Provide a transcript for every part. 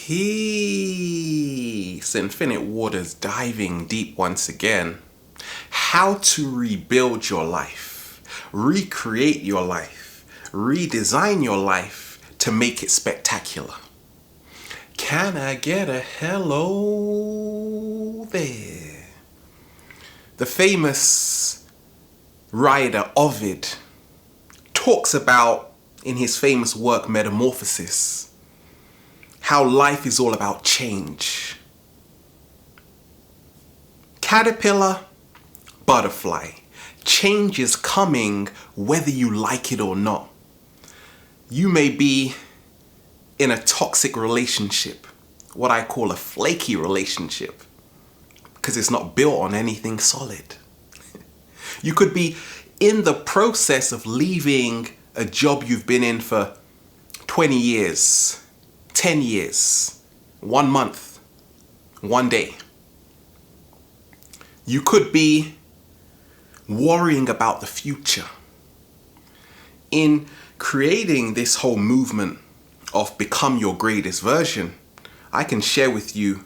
Peace, infinite waters, diving deep once again. How to rebuild your life, recreate your life, redesign your life to make it spectacular. Can I get a hello there? The famous writer Ovid talks about, in his famous work Metamorphosis, how life is all about change. Caterpillar, butterfly. Change is coming whether you like it or not. You may be in a toxic relationship, what I call a flaky relationship, because it's not built on anything solid. You could be in the process of leaving a job you've been in for 20 years, 10 years, 1 month, 1 day. You could be worrying about the future. In creating this whole movement of become your greatest version, I can share with you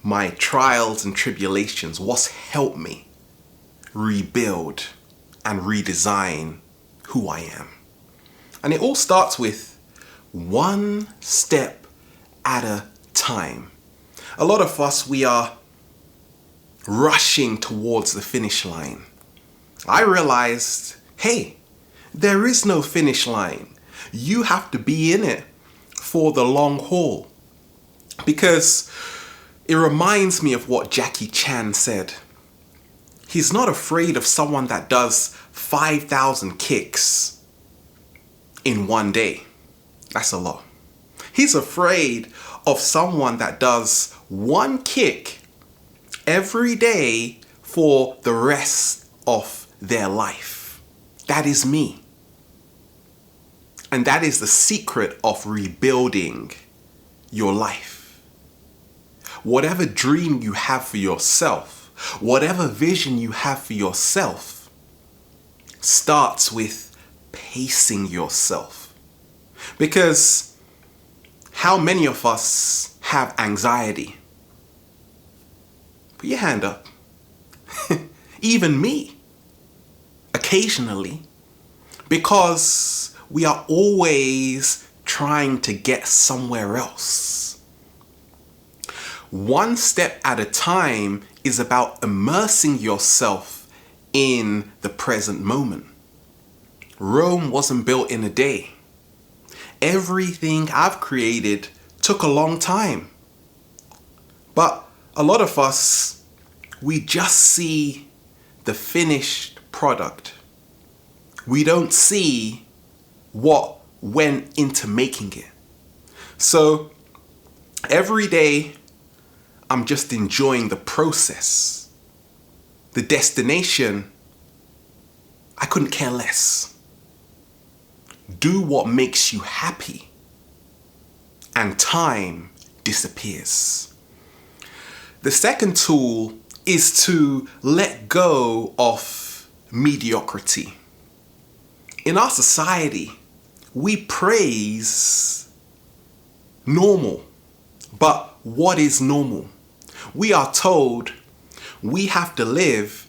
my trials and tribulations, what's helped me rebuild and redesign who I am. And it all starts with one step at a time. A lot of us, we are rushing towards the finish line. I realized, hey, there is no finish line. You have to be in it for the long haul. Because it reminds me of what Jackie Chan said. He's not afraid of someone that does 5,000 kicks in 1 day. That's a lot. He's afraid of someone that does 1 kick every day for the rest of their life. That is me. And that is the secret of rebuilding your life. Whatever dream you have for yourself, whatever vision you have for yourself, starts with pacing yourself. Because how many of us have anxiety? Put your hand up. Even me. Occasionally. Because we are always trying to get somewhere else. One step at a time is about immersing yourself in the present moment. Rome wasn't built in a day. Everything I've created took a long time. But a lot of us, we just see the finished product. We don't see what went into making it. So every day, I'm just enjoying the process. The destination, I couldn't care less. Do what makes you happy, and time disappears. The second tool is to let go of mediocrity. In our society, we praise normal. But what is normal? We are told we have to live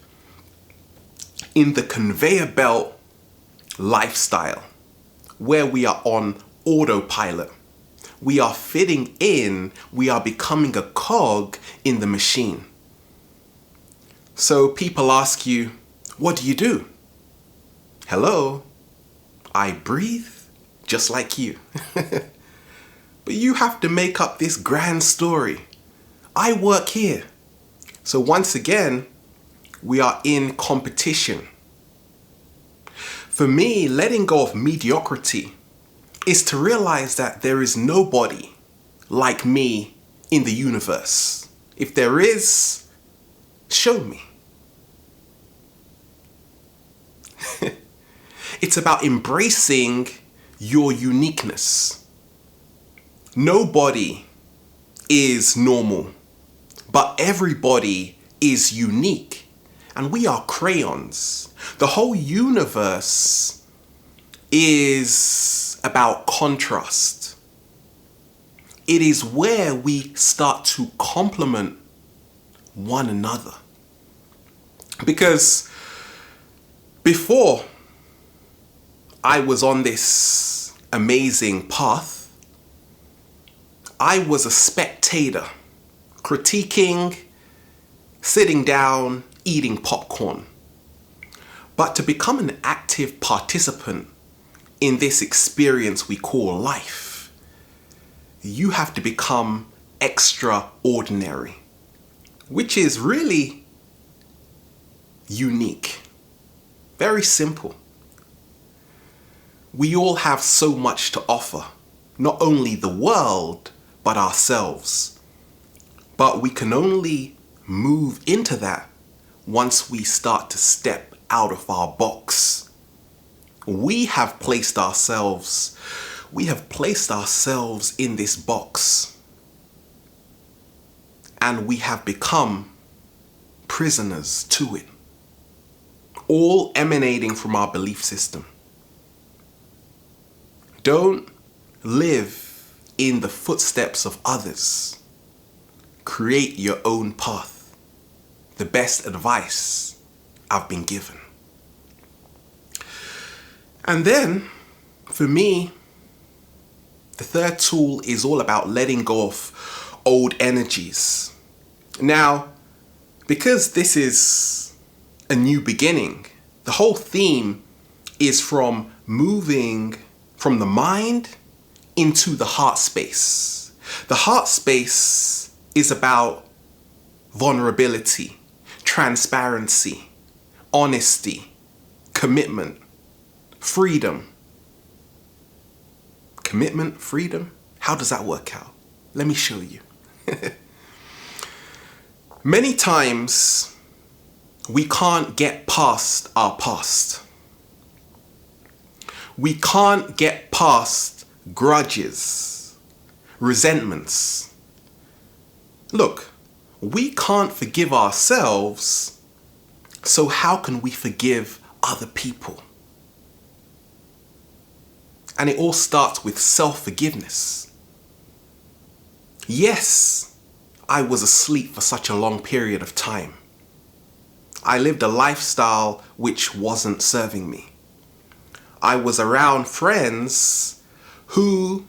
in the conveyor belt lifestyle, where we are on autopilot. We are fitting in, we are becoming a cog in the machine. So people ask you, what do you do? Hello, I breathe just like you. But you have to make up this grand story. I work here. So once again, we are in competition. For me, letting go of mediocrity is to realize that there is nobody like me in the universe. If there is, show me. It's about embracing your uniqueness. Nobody is normal, but everybody is unique. And we are crayons. The whole universe is about contrast. it is where we start to complement one another. Because before I was on this amazing path, I was a spectator, critiquing, sitting down, eating popcorn. But to become an active participant in this experience we call life, you have to become extraordinary, which is really unique. Very simple. We all have so much to offer, not only the world, but ourselves. But we can only move into that once we start to step out of our box. We have placed ourselves in this box, and we have become prisoners to it, all emanating from our belief system. Don't live in the footsteps of others. Create your own path. The best advice I've been given. And then, for me, the third tool is all about letting go of old energies. Now, because this is a new beginning, the whole theme is from moving from the mind into the heart space. The heart space is about vulnerability, transparency, honesty, commitment, freedom. Commitment, freedom? How does that work out? Let me show you. Many times, we can't get past our past. We can't get past grudges, resentments. Look, we can't forgive ourselves, so how can we forgive other people? And it all starts with self-forgiveness. Yes, I was asleep for such a long period of time. I lived a lifestyle which wasn't serving me. I was around friends who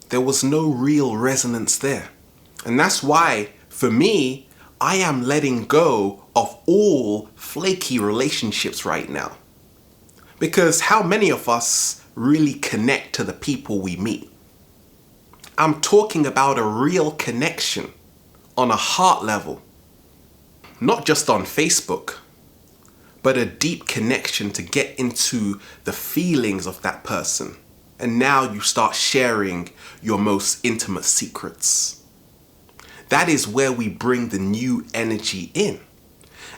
there was no real resonance there. And that's why, for me, I am letting go of all flaky relationships right now. Because how many of us really connect to the people we meet? I'm talking about a real connection on a heart level. Not just on Facebook, but a deep connection to get into the feelings of that person. And now you start sharing your most intimate secrets. That is where we bring the new energy in.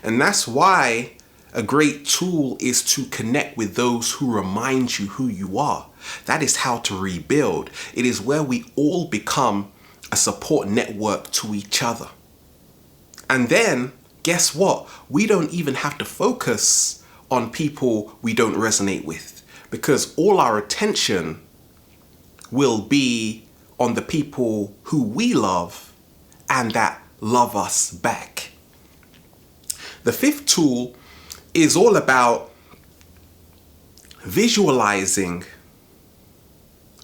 And that's why a great tool is to connect with those who remind you who you are. That is how to rebuild. It is where we all become a support network to each other. And then, guess what? We don't even have to focus on people we don't resonate with, because all our attention will be on the people who we love and that love us back. The fifth tool is all about visualizing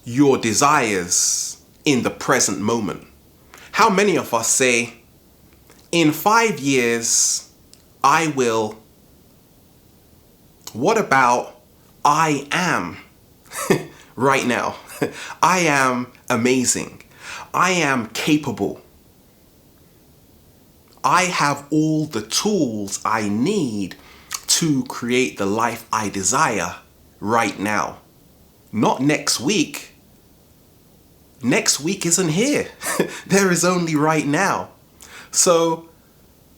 your desires in the present moment. How many of us say, in 5 years, I will? What about I am right now? I am amazing. I am capable. I have all the tools I need to create the life I desire right now. Not next week. Next week isn't here. There is only right now. So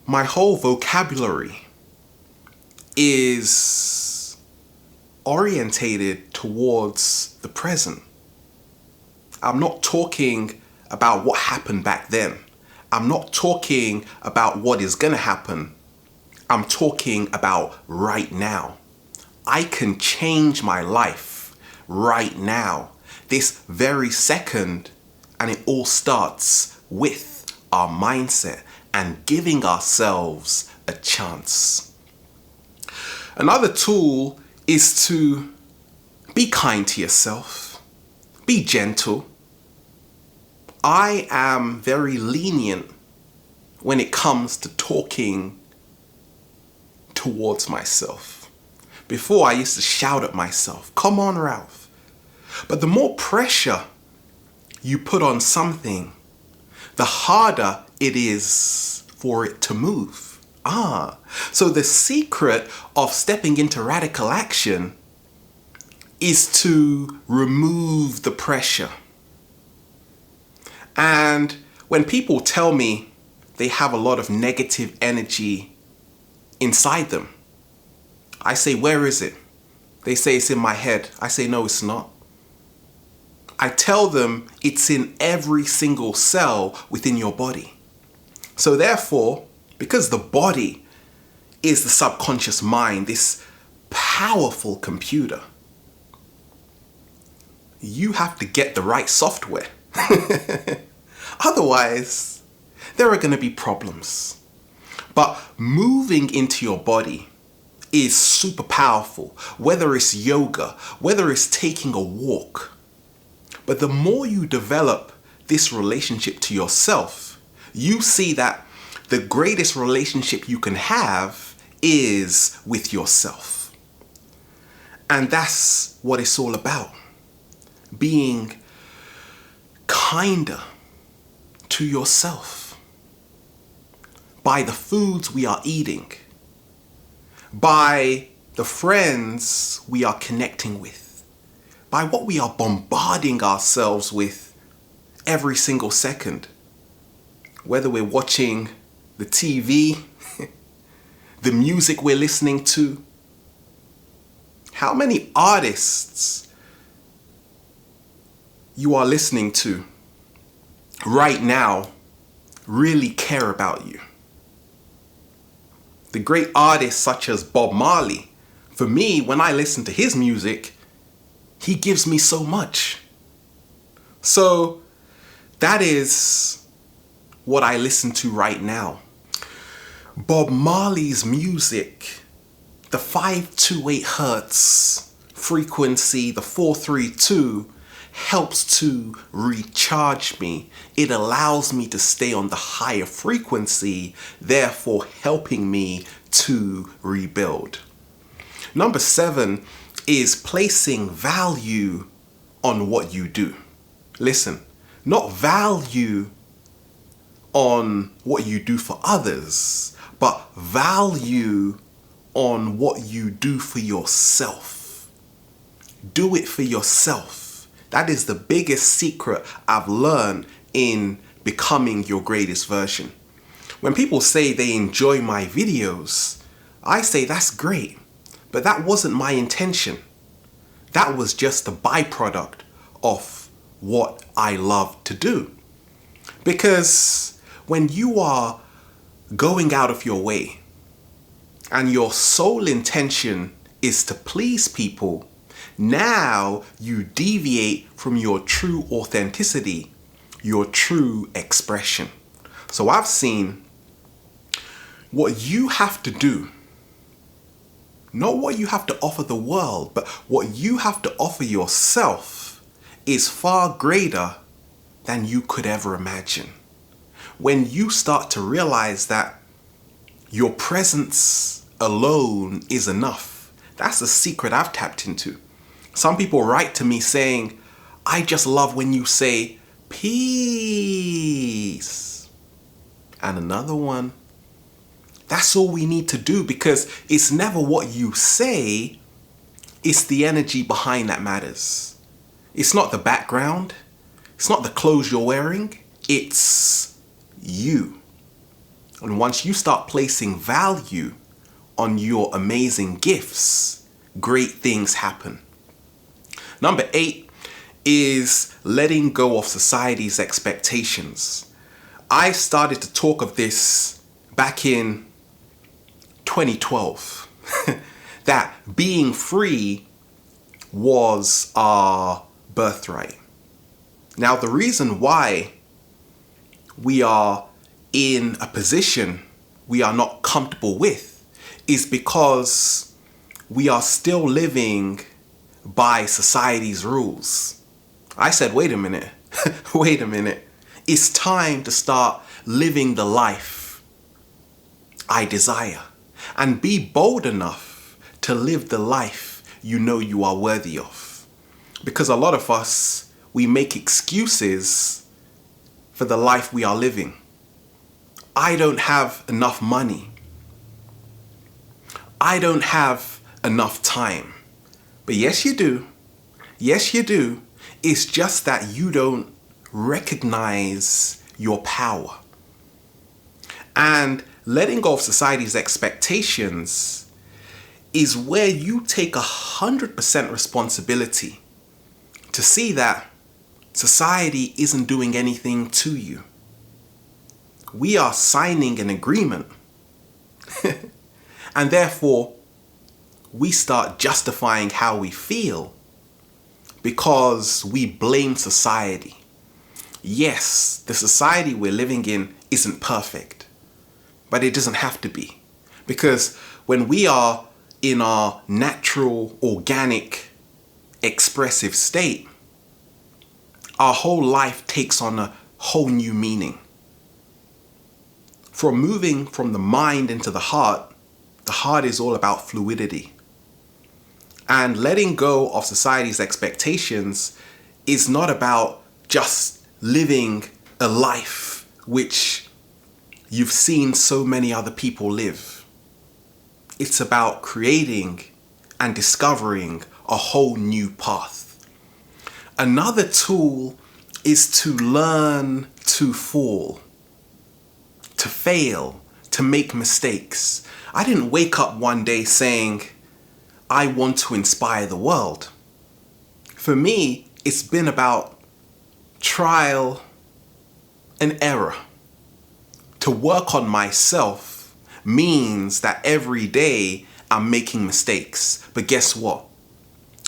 my whole vocabulary is orientated towards the present. I'm not talking about what happened back then. I'm not talking about what is going to happen. I'm talking about right now. I can change my life right now. This very second, And it all starts with our mindset and giving ourselves a chance. Another tool is to be kind to yourself. Be gentle. I am very lenient when it comes to talking towards myself. Before, I used to shout at myself, "Come on, Ralph." But the more pressure you put on something, the harder it is for it to move. So the secret of stepping into radical action is to remove the pressure. And when people tell me they have a lot of negative energy inside them, I say, "Where is it?" They say, "It's in my head." I say, "No, it's not." I tell them it's in every single cell within your body. So therefore, because the body is the subconscious mind, this powerful computer, you have to get the right software. Otherwise, there are going to be problems. But moving into your body is super powerful, whether it's yoga, whether it's taking a walk. But the more you develop this relationship to yourself, you see that the greatest relationship you can have is with yourself. And that's what it's all about. Being kinder to yourself by the foods we are eating, by the friends we are connecting with, by what we are bombarding ourselves with every single second. Whether we're watching the TV, the music we're listening to. How many artists you are listening to right now really care about you? The great artists such as Bob Marley, for me, when I listen to his music, he gives me so much. So that is what I listen to right now. Bob Marley's music, the 528 hertz frequency, the 432, helps to recharge me. It allows me to stay on the higher frequency, therefore helping me to rebuild. Number 7 is placing value on what you do. Listen, not value on what you do for others, but value on what you do for yourself. Do it for yourself. That is the biggest secret I've learned in becoming your greatest version. When people say they enjoy my videos, I say that's great, but that wasn't my intention. That was just a byproduct of what I love to do. Because when you are going out of your way and your sole intention is to please people, now you deviate from your true authenticity, your true expression. So I've seen what you have to do, not what you have to offer the world, but what you have to offer yourself is far greater than you could ever imagine. When you start to realize that your presence alone is enough, that's a secret I've tapped into. Some people write to me saying, "I just love when you say peace." And another one, "That's all we need to do, because it's never what you say, it's the energy behind that matters. It's not the background, it's not the clothes you're wearing, it's you." And once you start placing value on your amazing gifts, great things happen. Number 8 is letting go of society's expectations. I started to talk of this back in 2012, that being free was our birthright. Now, the reason why we are in a position we are not comfortable with is because we are still living by society's rules. I said, wait a minute, wait a minute. It's time to start living the life I desire and be bold enough to live the life you know you are worthy of. Because a lot of us, we make excuses for the life we are living. I don't have enough money. I don't have enough time. But yes, you do. Yes, you do. It's just that you don't recognize your power. And letting go of society's expectations is where you take 100% responsibility to see that society isn't doing anything to you. We are signing an agreement. And therefore, we start justifying how we feel because we blame society. Yes, the society we're living in isn't perfect, but it doesn't have to be. Because when we are in our natural, organic, expressive state, our whole life takes on a whole new meaning. From moving from the mind into the heart is all about fluidity. And letting go of society's expectations is not about just living a life which you've seen so many other people live. It's about creating and discovering a whole new path. Another tool is to learn to fall, to fail, to make mistakes. I didn't wake up one day saying, I want to inspire the world. For me, it's been about trial and error. To work on myself means that every day I'm making mistakes. But guess what?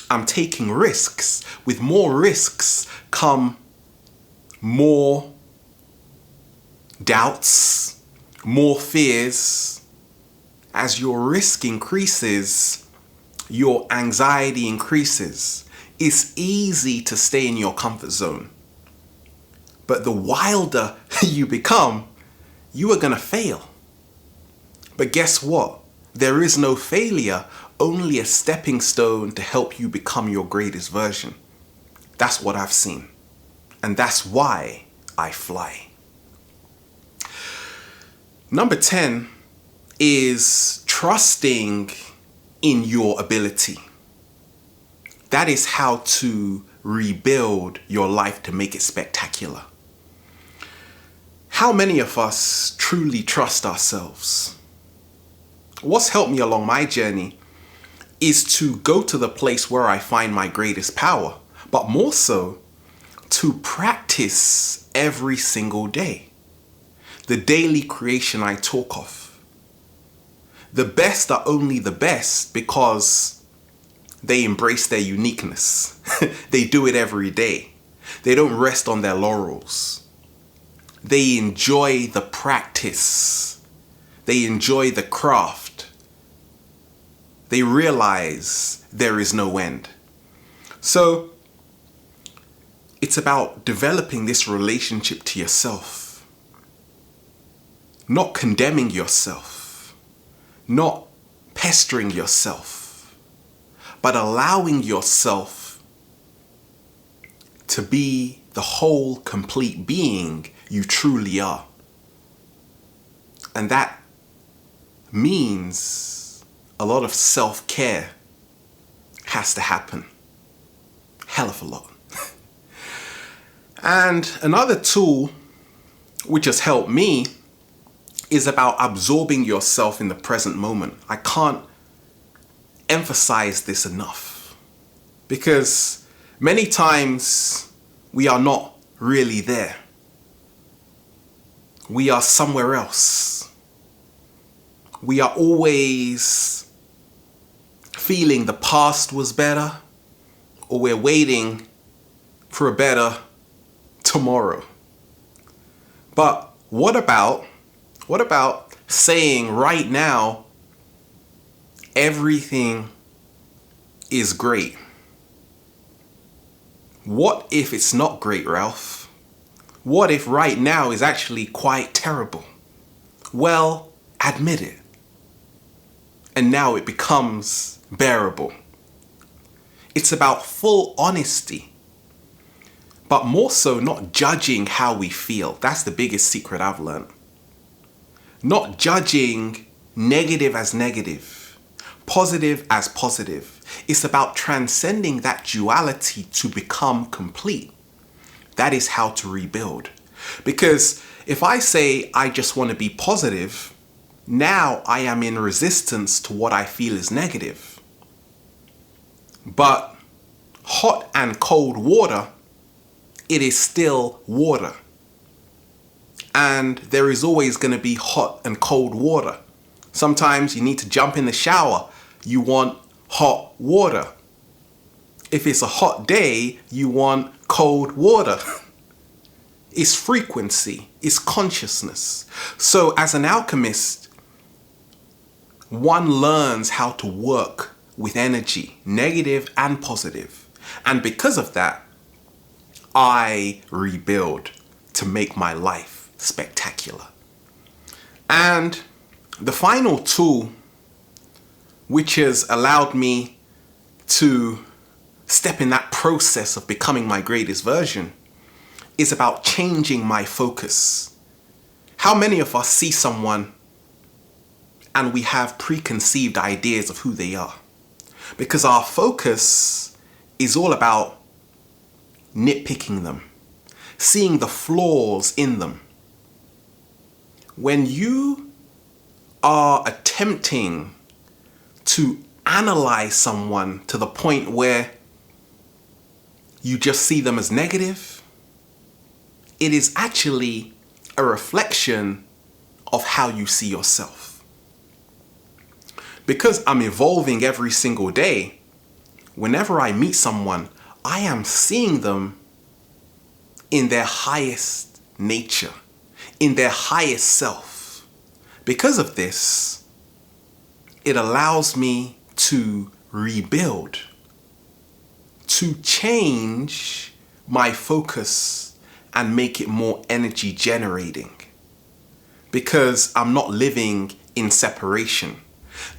I'm taking risks. With more risks come more doubts, more fears. As your risk increases, your anxiety increases. It's easy to stay in your comfort zone. But the wilder you become, you are going to fail. But guess what? There is no failure, only a stepping stone to help you become your greatest version. That's what I've seen. And that's why I fly. Number 10 is trusting in your ability. That is how to rebuild your life to make it spectacular. How many of us truly trust ourselves? What's helped me along my journey is to go to the place where I find my greatest power, but more so to practice every single day. The daily creation I talk of. The best are only the best because they embrace their uniqueness. They do it every day. They don't rest on their laurels. They enjoy the practice. They enjoy the craft. They realize there is no end. So it's about developing this relationship to yourself. Not condemning yourself. Not pestering yourself. But allowing yourself to be the whole, complete being you truly are. And that means a lot of self-care has to happen. Hell of a lot. And another tool which has helped me is about absorbing yourself in the present moment. I can't emphasize this enough because many times we are not really there. We are somewhere else. We are always feeling the past was better, or we're waiting for a better tomorrow. But what about saying right now, everything is great? What if it's not great, Ralph? What if right now is actually quite terrible? Well, admit it. And now it becomes bearable. It's about full honesty. But more so, not judging how we feel. That's the biggest secret I've learned. Not judging negative as negative, positive as positive. It's about transcending that duality to become complete. That is how to rebuild. Because if I say I just want to be positive, now I am in resistance to what I feel is negative. But hot and cold water, it is still water. And there is always going to be hot and cold water. Sometimes you need to jump in the shower. You want hot water. If it's a hot day, you want cold water. It's frequency, it's consciousness. So as an alchemist, one learns how to work with energy, negative and positive. And because of that, I rebuild to make my life spectacular. And the final tool which has allowed me to step in that process of becoming my greatest version is about changing my focus. How many of us see someone and we have preconceived ideas of who they are? Because our focus is all about nitpicking them, seeing the flaws in them. When you are attempting to analyze someone to the point where you just see them as negative, it is actually a reflection of how you see yourself. Because I'm evolving every single day, whenever I meet someone, I am seeing them in their highest nature, in their highest self. Because of this, it allows me to rebuild, to change my focus and make it more energy generating. Because I'm not living in separation.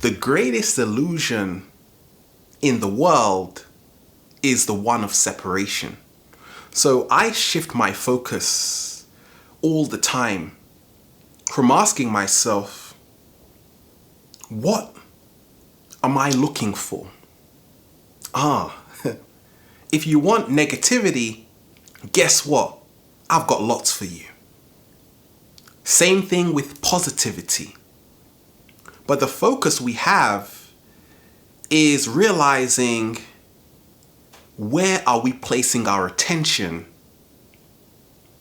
The greatest illusion in the world is the one of separation. So I shift my focus all the time from asking myself, what am I looking for? If you want negativity, guess what? I've got lots for you. Same thing with positivity. But the focus we have is realizing, where are we placing our attention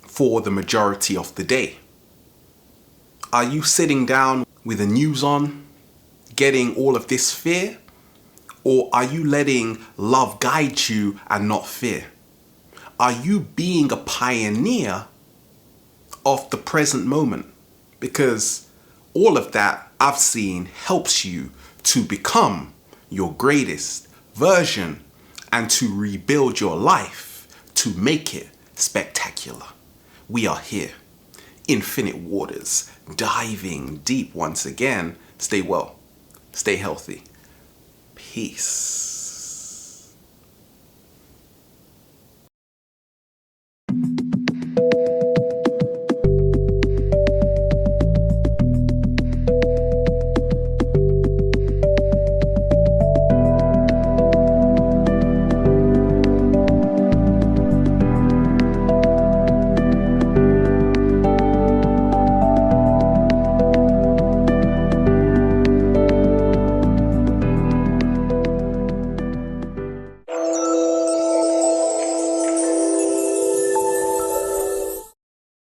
for the majority of the day? Are you sitting down with the news on, getting all of this fear? Or are you letting love guide you and not fear? Are you being a pioneer of the present moment? Because all of that I've seen helps you to become your greatest version and to rebuild your life to make it spectacular. We are here, infinite waters, diving deep once again. Stay well, stay healthy. Peace.